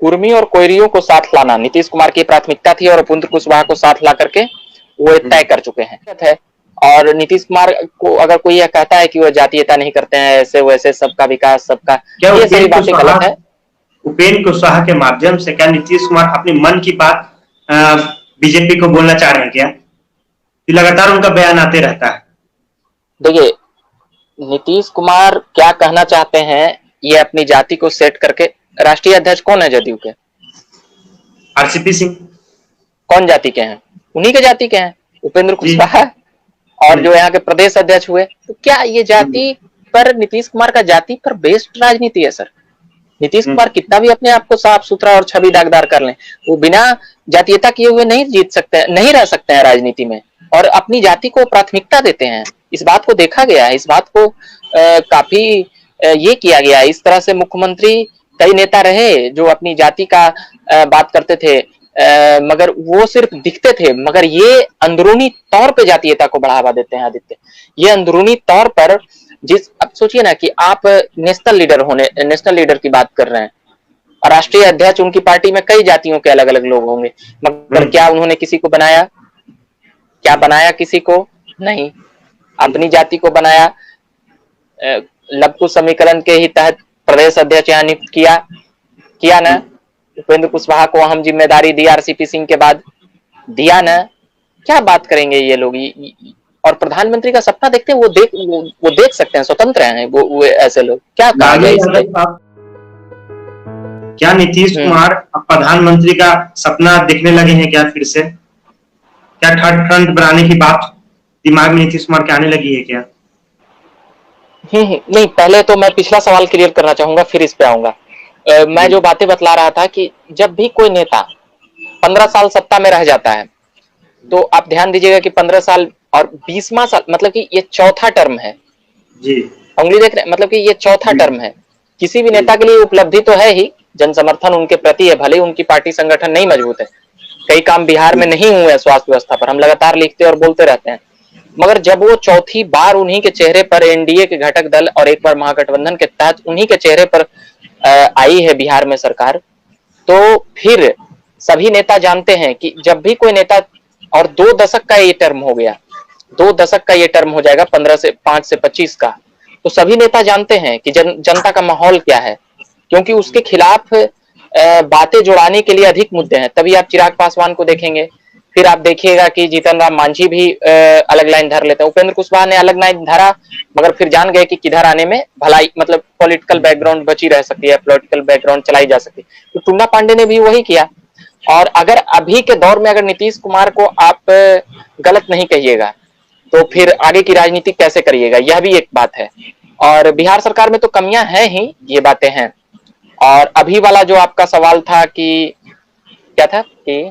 कुर्मी और कोयरियों को साथ लाना नीतीश कुमार की प्राथमिकता थी और उपेंद्र कुशवाहा को साथ ला करके वो तय कर चुके हैं। और नीतीश कुमार को अगर कोई यह कहता है कि वो जातीयता नहीं करते हैं, ऐसे वैसे सबका विकास सबका, क्या ये सारी बातें गलत है। उपेंद्र कुशवाहा के माध्यम से क्या नीतीश कुमार अपने मन की बात बीजेपी को बोलना चाह रहे हैं क्या? लगातार उनका बयान आते रहता है। देखिए, नीतीश कुमार क्या कहना चाहते हैं ये अपनी जाति को सेट करके, राष्ट्रीय अध्यक्ष कौन है जदयू के? आरसीपी सिंह। कौन जाति के हैं? उन्हीं के जाति के हैं, उपेंद्र कुशवाहा। और जो यहाँ के प्रदेश अध्यक्ष हुए, तो क्या ये जाति पर, नीतीश कुमार का जाति पर बेस्ड राजनीति है सर? नीतीश कुमार कितना भी अपने आप को साफ सुथरा और छवि दागदार कर लें, वो बिना जातीयता किए हुए नहीं जीत सकते, नहीं रह सकते हैं राजनीति में, और अपनी जाति को प्राथमिकता देते हैं। इस बात को देखा गया है, इस बात को काफी ये किया गया है। इस तरह से मुख्यमंत्री कई नेता रहे जो अपनी जाति का बात करते थे, मगर वो सिर्फ दिखते थे, मगर ये अंदरूनी तौर पे जातीयता को बढ़ावा देते हैं आदित्य। ये अंदरूनी तौर पर अब सोचिए ना कि आप नेशनल लीडर की बात कर रहे हैं और राष्ट्रीय अध्यक्ष, उनकी पार्टी में कई जातियों के अलग अलग लोग होंगे, मगर क्या उन्होंने किसी को बनाया? क्या बनाया किसी को? नहीं, अपनी जाति को बनाया। लघु समीकरण के ही तहत प्रदेश अध्यक्ष यहाँ नियुक्त किया ना। उपेंद्र कुशवाहा को अहम जिम्मेदारी दी आरसीपी सिंह के बाद, दिया ना। क्या बात करेंगे ये लोग? और प्रधानमंत्री का सपना देखते हैं, वो देख सकते हैं, स्वतंत्र हैं वो ऐसे लोग। क्या कहा जाए इस पे? क्या नीतीश कुमार प्रधानमंत्री का सपना देखने लगे हैं क्या फिर से? क्या थर्ड फ्रंट बनाने की बात दिमाग में नीतीश कुमार के आने लगी है क्या? नहीं, पहले तो मैं पिछला सवाल क्लियर करना चाहूंगा, फिर इस पे आऊंगा। मैं जो बातें बतला रहा था कि जब भी कोई नेता 15 साल सत्ता में रह जाता है, तो आप ध्यान दीजिएगा कि 15 साल और 20वां साल, मतलब कि ये चौथा टर्म है जी। उंगली देख रहे हैं, मतलब कि ये चौथा टर्म है। किसी भी नेता के लिए उपलब्धि तो है ही, जन समर्थन उनके प्रति है, भले उनकी पार्टी संगठन नहीं मजबूत है, कई काम बिहार में नहीं हुए हैं स्वास्थ्य व्यवस्था पर, हम लगातार लिखते और बोलते रहते हैं, मगर जब वो चौथी बार उन्हीं के चेहरे पर, एनडीए के घटक दल और एक बार महागठबंधन के तहत उन्हीं के चेहरे पर आई है बिहार में सरकार, तो फिर सभी नेता जानते हैं कि जब भी कोई नेता, और 2 दशक का ये टर्म हो गया, 2 दशक का ये टर्म हो जाएगा 5 से 25 का, तो सभी नेता जानते हैं कि जनता का माहौल क्या है, क्योंकि उसके खिलाफ बातें जुड़ाने के लिए अधिक मुद्दे हैं। तभी आप चिराग पासवान को देखेंगे, फिर आप देखिएगा कि जीतन राम मांझी भी अलग लाइन धर लेते हैं। उपेंद्र कुशवाहा ने अलग लाइन धरा, मगर फिर जान गए कि किधर आने में भलाई, मतलब पॉलिटिकल बैकग्राउंड बची रह सकती है, पॉलिटिकल बैकग्राउंड चलाई जा सकती है। तो टुन्ना पांडे ने भी वही किया। और अगर अभी के दौर में अगर नीतीश कुमार को आप गलत नहीं कहिएगा, तो फिर आगे की राजनीति कैसे करिएगा, यह भी एक बात है। और बिहार सरकार में तो कमियां हैं ही, ये बातें हैं। और अभी वाला जो आपका सवाल था कि क्या था कि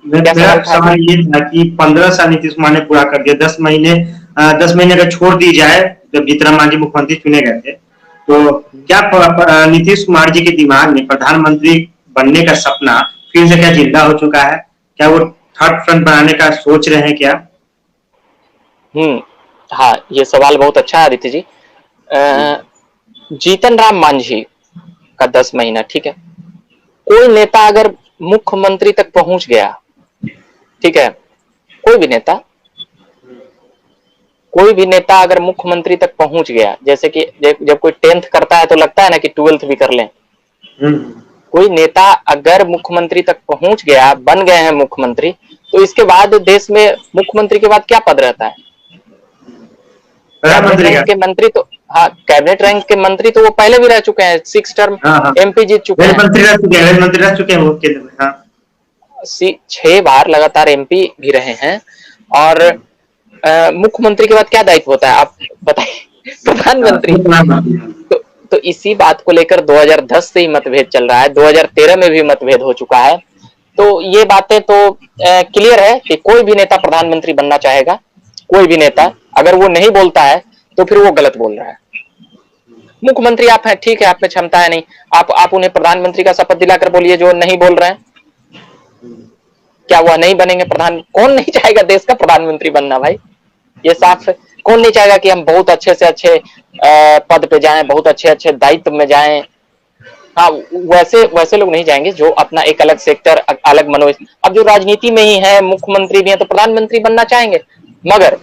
मेरा सवाल ये था कि 15 साल नीतीश कुमार ने पूरा कर दिया, 10 महीने अगर छोड़ दी जाए, जब जीतन राम मांझी मुख्यमंत्री चुने गए थे, तो क्या नीतीश कुमार जी के दिमाग में प्रधानमंत्री बनने का सपना फिर से क्या जिंदा हो चुका है? क्या वो थर्ड फ्रंट बनाने का सोच रहे हैं क्या? हाँ, ये सवाल बहुत अच्छा है आदित्य जी। जीतन राम मांझी का 10 महीना, ठीक है, कोई नेता अगर मुख्यमंत्री तक पहुंच गया, ठीक है, कोई भी नेता अगर मुख्यमंत्री तक पहुंच गया, जैसे कि जब कोई 10th करता है तो लगता है ना कि 12th भी कर लें। कोई नेता अगर मुख्यमंत्री तक पहुंच गया, बन गए हैं मुख्यमंत्री, तो इसके बाद देश में मुख्यमंत्री के बाद क्या पद रहता है? कैबिनेट रैंक के मंत्री तो, हाँ, कैबिनेट रैंक के मंत्री तो वो पहले भी रह चुके हैं, 6 टर्म एमपी जीत चुके हैं, मंत्री रह चुके हैं वो केंद्र में। हाँ, 6 बार लगातार एमपी भी रहे हैं। और मुख्यमंत्री के बाद क्या दायित्व होता है आप बताइए? प्रधानमंत्री। तो इसी बात को लेकर 2010 से ही मतभेद चल रहा है, 2013 में भी मतभेद हो चुका है। तो ये बातें तो क्लियर है कि कोई भी नेता प्रधानमंत्री बनना चाहेगा, कोई भी नेता, अगर वो नहीं बोलता है तो फिर वो गलत बोल रहा है। मुख्यमंत्री आप हैं, ठीक है, आप में क्षमता है नहीं, आप उन्हें प्रधानमंत्री का शपथ दिलाकर बोलिए जो नहीं बोल रहे हैं, क्या वह नहीं बनेंगे प्रधान? कौन नहीं चाहेगा देश का प्रधानमंत्री बनना भाई? ये साफ है, कौन नहीं चाहेगा कि हम बहुत अच्छे से अच्छे पद पे जाएं, बहुत अच्छे दायित्व में जाएं, हाँ, वैसे वैसे लोग नहीं जाएंगे जो अपना एक अलग सेक्टर, अलग मनोज। अब जो राजनीति में ही है, मुख्यमंत्री भी है, तो प्रधानमंत्री बनना चाहेंगे। मगर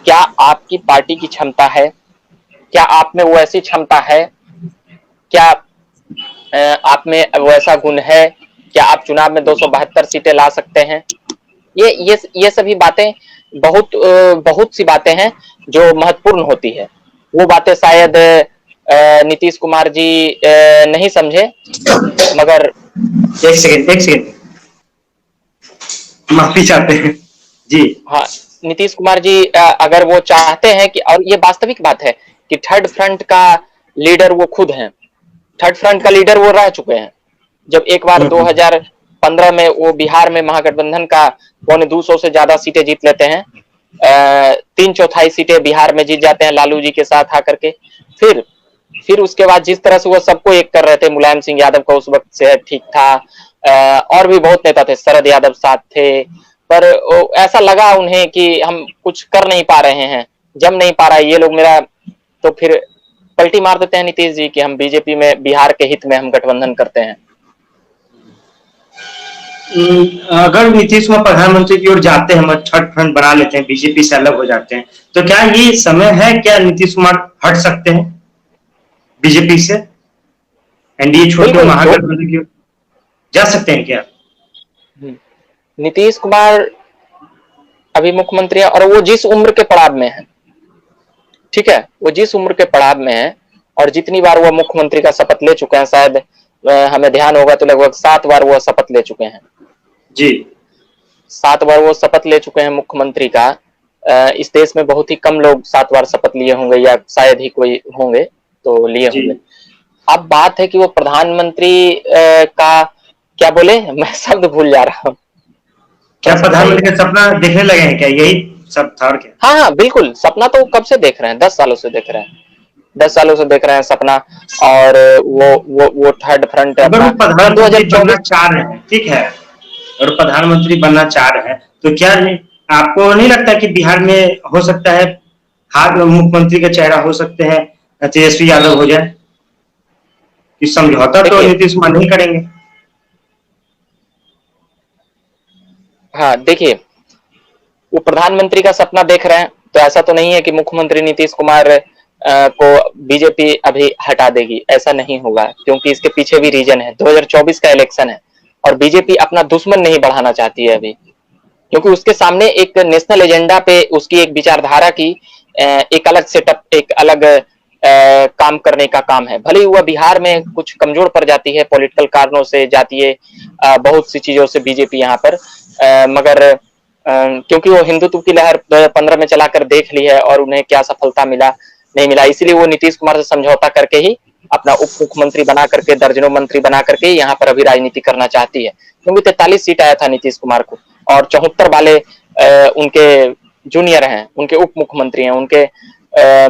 क्या आपकी पार्टी की क्षमता है, क्या आप में वो ऐसी क्षमता है, क्या आप में वो ऐसा गुण है, क्या आप चुनाव में 272 सीटें ला सकते हैं? ये सभी बातें, बहुत सी बातें हैं जो महत्वपूर्ण होती है। वो बातें शायद नीतीश कुमार जी नहीं समझे, मगर एक सेकंड माफी चाहते हैं जी। हाँ, नीतीश कुमार जी अगर वो चाहते हैं कि, और ये वास्तविक बात है कि थर्ड फ्रंट का लीडर वो खुद हैं, थर्ड फ्रंट का लीडर वो रह चुके हैं। जब एक बार 2015 में वो बिहार में महागठबंधन का 250 से ज्यादा सीटें जीत लेते हैं, 3/4 सीटें बिहार में जीत जाते हैं लालू जी के साथ आकर के। फिर उसके बाद जिस तरह से वो सबको एक कर रहे थे, मुलायम सिंह यादव का उस वक्त से ठीक था, और भी बहुत नेता थे, शरद यादव साथ थे, पर ऐसा लगा उन्हें कि हम कुछ कर नहीं पा रहे हैं, जम नहीं पा रहा है ये लोग मेरा, तो फिर पलटी मार देते हैं नीतीश जी कि हम बीजेपी में, बिहार के हित में हम गठबंधन करते हैं। अगर नीतीश कुमार प्रधानमंत्री की ओर जाते हैं, थर्ड फ्रंट बना लेते हैं, बीजेपी से अलग हो जाते हैं, तो क्या ये समय है, क्या नीतीश कुमार हट सकते हैं बीजेपी से, एनडीए छोड़कर महागठबंधन की ओर जा सकते हैं क्या? नीतीश कुमार अभी मुख्यमंत्री है और वो जिस उम्र के पड़ाव में है, ठीक है, वो जिस उम्र के पड़ाव में है और जितनी बार वो मुख्यमंत्री का शपथ ले चुके हैं, शायद हमें ध्यान होगा तो लगभग 7 बार वो शपथ ले चुके हैं जी। 7 बार वो शपथ ले चुके हैं मुख्यमंत्री का। इस देश में बहुत ही कम लोग 7 बार शपथ लिए होंगे, या शायद ही कोई होंगे तो लिए होंगे। अब बात है कि वो प्रधानमंत्री का क्या बोले, मैं शब्द भूल जा रहा हूँ। क्या प्रधानमंत्री का सपना देखने लगे हैं क्या, यही सब था क्या? हाँ, बिल्कुल, सपना तो कब से देख रहे हैं, 10 सालों से देख रहे हैं, 10 सालों से देख रहे हैं सपना। और वो थर्ड फ्रंट प्रधानमंत्री बनना चाह रहे हैं, ठीक है, और प्रधानमंत्री बनना चाह रहे हैं, तो क्या आपको नहीं लगता कि बिहार में हो सकता है हाथ मुख्यमंत्री का चेहरा हो सकते हैं तेजस्वी यादव हो जाए, कि समझौता तो नीतीश कुमार नहीं करेंगे? हाँ, देखिए, वो प्रधानमंत्री का सपना देख रहे हैं, तो ऐसा तो नहीं है कि मुख्यमंत्री नीतीश कुमार को बीजेपी अभी हटा देगी, ऐसा नहीं होगा, क्योंकि इसके पीछे भी रीजन है। 2024 का इलेक्शन है और बीजेपी अपना दुश्मन नहीं बढ़ाना चाहती है अभी, क्योंकि उसके सामने एक नेशनल एजेंडा पे उसकी एक विचारधारा की एक अलग सेटअप, एक अलग काम करने का काम है। भले ही वह बिहार में कुछ कमजोर पड़ जाती है, पॉलिटिकल कारणों से जाती है, बहुत सी चीजों से बीजेपी यहाँ पर, मगर क्योंकि वो हिंदुत्व की लहर 2015 में चलाकर देख ली है और उन्हें क्या सफलता मिला नहीं मिला, इसीलिए वो नीतीश कुमार से समझौता करके ही अपना उप मुख्यमंत्री बना करके, दर्जनों मंत्री बना करके यहाँ पर अभी राजनीति करना चाहती है। क्योंकि 43 सीट आया था नीतीश कुमार को, और 74 वाले उनके जूनियर हैं, उनके उप मुख्यमंत्री हैं, उनके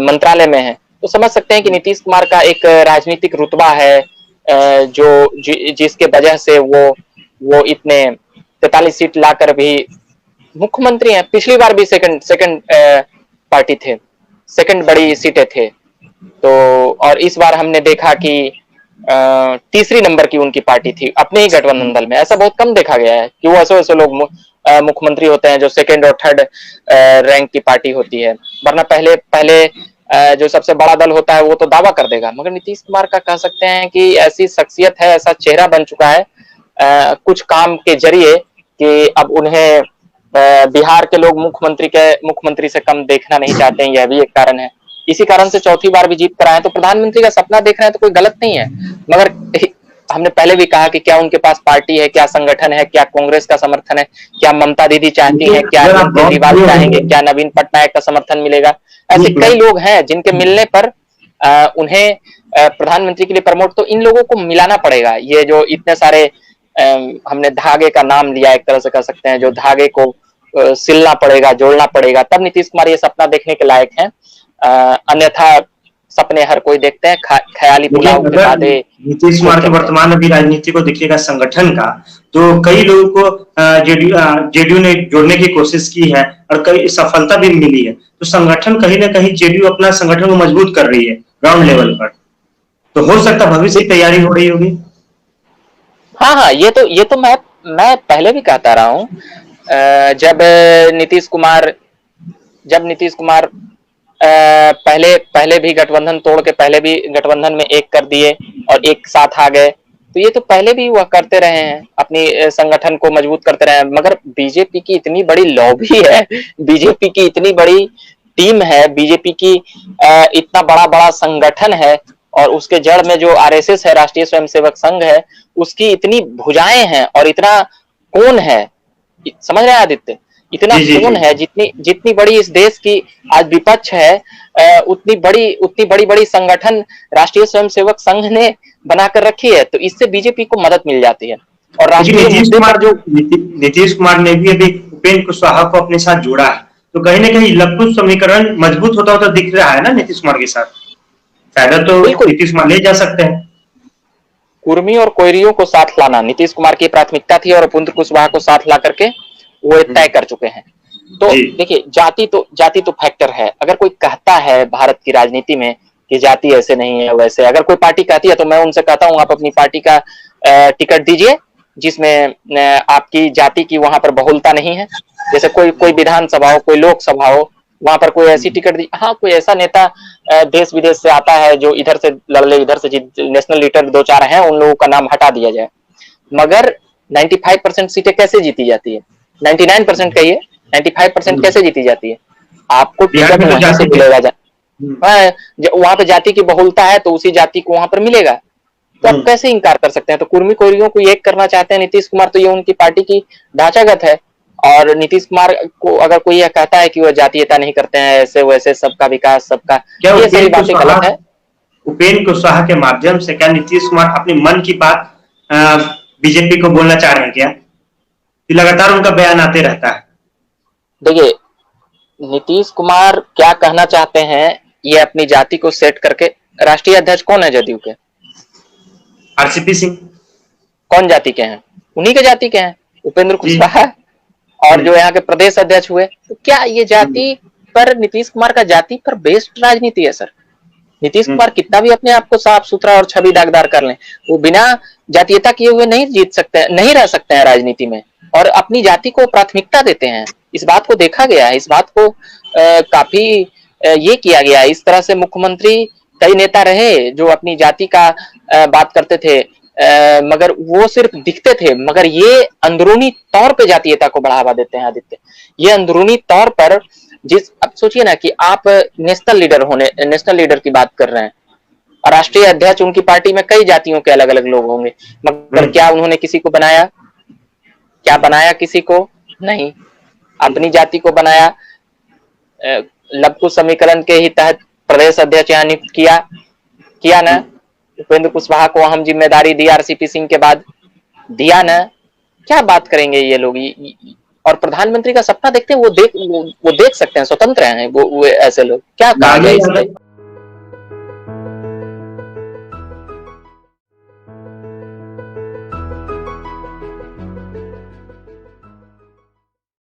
मंत्रालय में हैं, तो समझ सकते हैं कि नीतीश कुमार का एक राजनीतिक रुतबा है, जिसके वजह से वो इतने 43 सीट लाकर भी मुख्यमंत्री हैं। पिछली बार भी सेकंड पार्टी थे, सेकंड बड़ी सीटें थे, तो और इस बार हमने देखा कि तीसरी नंबर की उनकी पार्टी थी अपने ही गठबंधन दल में। ऐसा बहुत कम देखा गया है कि वो ऐसे लोग मुख्यमंत्री होते हैं जो सेकंड और थर्ड रैंक की पार्टी होती है, वरना पहले जो सबसे बड़ा दल होता है वो तो दावा कर देगा। मगर नीतीश कुमार का कह सकते हैं कि ऐसी शख्सियत है, ऐसा चेहरा बन चुका है कुछ काम के जरिए, कि अब उन्हें बिहार के लोग मुख्यमंत्री से कम देखना नहीं चाहते हैं, यह भी एक कारण है। इसी कारण से चौथी बार भी जीत कर आए, तो प्रधानमंत्री का सपना देख रहे हैं तो कोई गलत नहीं है। मगर हमने पहले भी कहा कि क्या उनके पास पार्टी है, क्या संगठन है, क्या कांग्रेस का समर्थन है, क्या ममता दीदी चाहती हैं, क्या केजरीवाल चाहेंगे, क्या नवीन पटनायक का समर्थन मिलेगा? ऐसे कई लोग हैं जिनके मिलने पर उन्हें प्रधानमंत्री के लिए प्रमोट, तो इन लोगों को मिलाना पड़ेगा। ये जो इतने सारे हमने धागे का नाम लिया, एक तरह से कह सकते हैं, जो धागे को सिलना पड़ेगा, जोड़ना पड़ेगा, तब नीतीश कुमार ये सपना देखने के लायक हैं। अन्यथा सपने हर कोई देखते हैं, ख्याली पुलाव के वादे। नीतीश कुमार के वर्तमान अभी राजनीति को देखिएगा संगठन का, तो कई लोगों को जेडीयू ने जोड़ने की कोशिश की है और कई सफलता भी मिली है, तो संगठन कहीं ना कहीं जेडीयू अपना संगठन को मजबूत कर रही है ग्राउंड लेवल पर। तो हो सकता भविष्य की तैयारी हो रही होगी। हाँ हाँ, ये तो मैं पहले भी कहता रहा हूँ। जब नीतीश कुमार जब नीतीश कुमार पहले पहले भी गठबंधन तोड़ के पहले भी गठबंधन में एक कर दिए और एक साथ आ गए, तो ये तो पहले भी वह करते रहे हैं, अपनी संगठन को मजबूत करते रहे हैं। मगर बीजेपी की इतनी बड़ी लॉबी है, बीजेपी की इतनी बड़ी टीम है, बीजेपी की इतना बड़ा बड़ा संगठन है, और उसके जड़ में जो आरएसएस है, राष्ट्रीय स्वयंसेवक संघ है, उसकी इतनी भुजाएं हैं और इतना कौन है, समझ रहे हैं आदित्य, इतना जी जी कौन जी। है, जितनी जितनी बड़ी इस देश की आज विपक्ष है, उतनी बड़ी बड़ी संगठन राष्ट्रीय स्वयंसेवक संघ ने बनाकर रखी है, तो इससे बीजेपी को मदद मिल जाती है। और लेकिन राष्ट्रीय मुद्दे पर जो नीतीश कुमार ने भी अभी उपेंद्र कुशवाहा को अपने साथ जोड़ा है, तो कहीं ना कहीं लघु समीकरण मजबूत होता होता दिख रहा है ना नीतीश कुमार के साथ। फायदा तो बिल्कुल नीतीश कुमार ले जा सकते हैं। कुर्मी और कोयरियों को साथ लाना नीतीश कुमार की प्राथमिकता थी, और उपेंद्र कुशवाहा को साथ ला करके वो तय कर चुके हैं। तो जी देखिए, जाति तो फैक्टर है। अगर कोई कहता है भारत की राजनीति में कि जाति ऐसे नहीं है वैसे, अगर कोई पार्टी कहती है, तो मैं उनसे कहता हूं आप अपनी पार्टी का टिकट दीजिए जिसमें आपकी जाति की वहां पर बहुलता नहीं है। जैसे कोई कोई विधानसभा हो, कोई लोकसभा हो, वहां पर कोई ऐसी टिकट दी, हाँ कोई ऐसा नेता देश विदेश से आता है जो इधर से लड़ ले, इधर से नेशनल लीडर दो चार हैं, उन लोगों का नाम हटा दिया जाए। मगर 95% सीटें कैसे जीती जाती है, 99% कहिए, 95% कैसे जीती जाती है? आपको बिहार टिकट में तो वहीं से जाति मिलेगा। हम्म, वहां पे जाति की बहुलता है, तो उसी जाति को वहां पर मिलेगा। तो आप कैसे इनकार कर सकते हैं? तो कुर्मी कोयरियों को एक करना चाहते हैं नीतीश कुमार, तो ये उनकी पार्टी की ढांचागत है। और नीतीश कुमार को अगर कोई यह कहता है कि वह जातीयता नहीं करते हैं, ऐसे वैसे सबका विकास सबका, क्या ये सारी बातें गलत है। उपेंद्र कुशवाहा के माध्यम से क्या नीतीश कुमार अपने मन की बात बीजेपी को बोलना चाह रहे हैं क्या? कि लगातार उनका बयान आते रहता है। देखिए, नीतीश कुमार क्या कहना चाहते हैं, ये अपनी जाति को सेट करके, राष्ट्रीय अध्यक्ष कौन है जदयू के? आरसीपी सिंह। कौन जाति के हैं? उन्हीं के जाति के हैं, उपेंद्र कुशवाहा। और जो यहाँ के प्रदेश अध्यक्ष हुए, तो क्या ये जाति पर, नीतीश कुमार का जाति पर बेस्ड राजनीति है सर? नीतीश कुमार कितना भी अपने आप को साफ सुथरा और छवि दागदार कर लें, वो बिना जातीयता किए हुए नहीं जीत सकते, नहीं रह सकते हैं राजनीति में, और अपनी जाति को प्राथमिकता देते हैं। इस बात को देखा गया है, इस बात को काफी ये किया गया है। इस तरह से मुख्यमंत्री कई नेता रहे जो अपनी जाति का बात करते थे, मगर वो सिर्फ दिखते थे, मगर ये अंदरूनी तौर पे जातीयता को बढ़ावा देते हैं आदित्य। ये अंदरूनी तौर पर, अब सोचिए ना कि आप नेशनल लीडर की बात कर रहे हैं, और राष्ट्रीय अध्यक्ष, उनकी पार्टी में कई जातियों के अलग अलग लोग होंगे, मगर क्या उन्होंने किसी को बनाया? क्या बनाया किसी को? नहीं, अपनी जाति को बनाया। लघु समीकरण के ही तहत प्रदेश अध्यक्ष यहाँ नियुक्त किया ना। उपेंद्र कुशवाहा को अहम जिम्मेदारी दी आरसीपी सिंह के बाद, दिया ना। क्या बात करेंगे ये लोग? और प्रधानमंत्री का सपना देखते हैं, वो देख सकते हैं, स्वतंत्र हैं वो ऐसे लोग, क्या कहा जाए इस पे?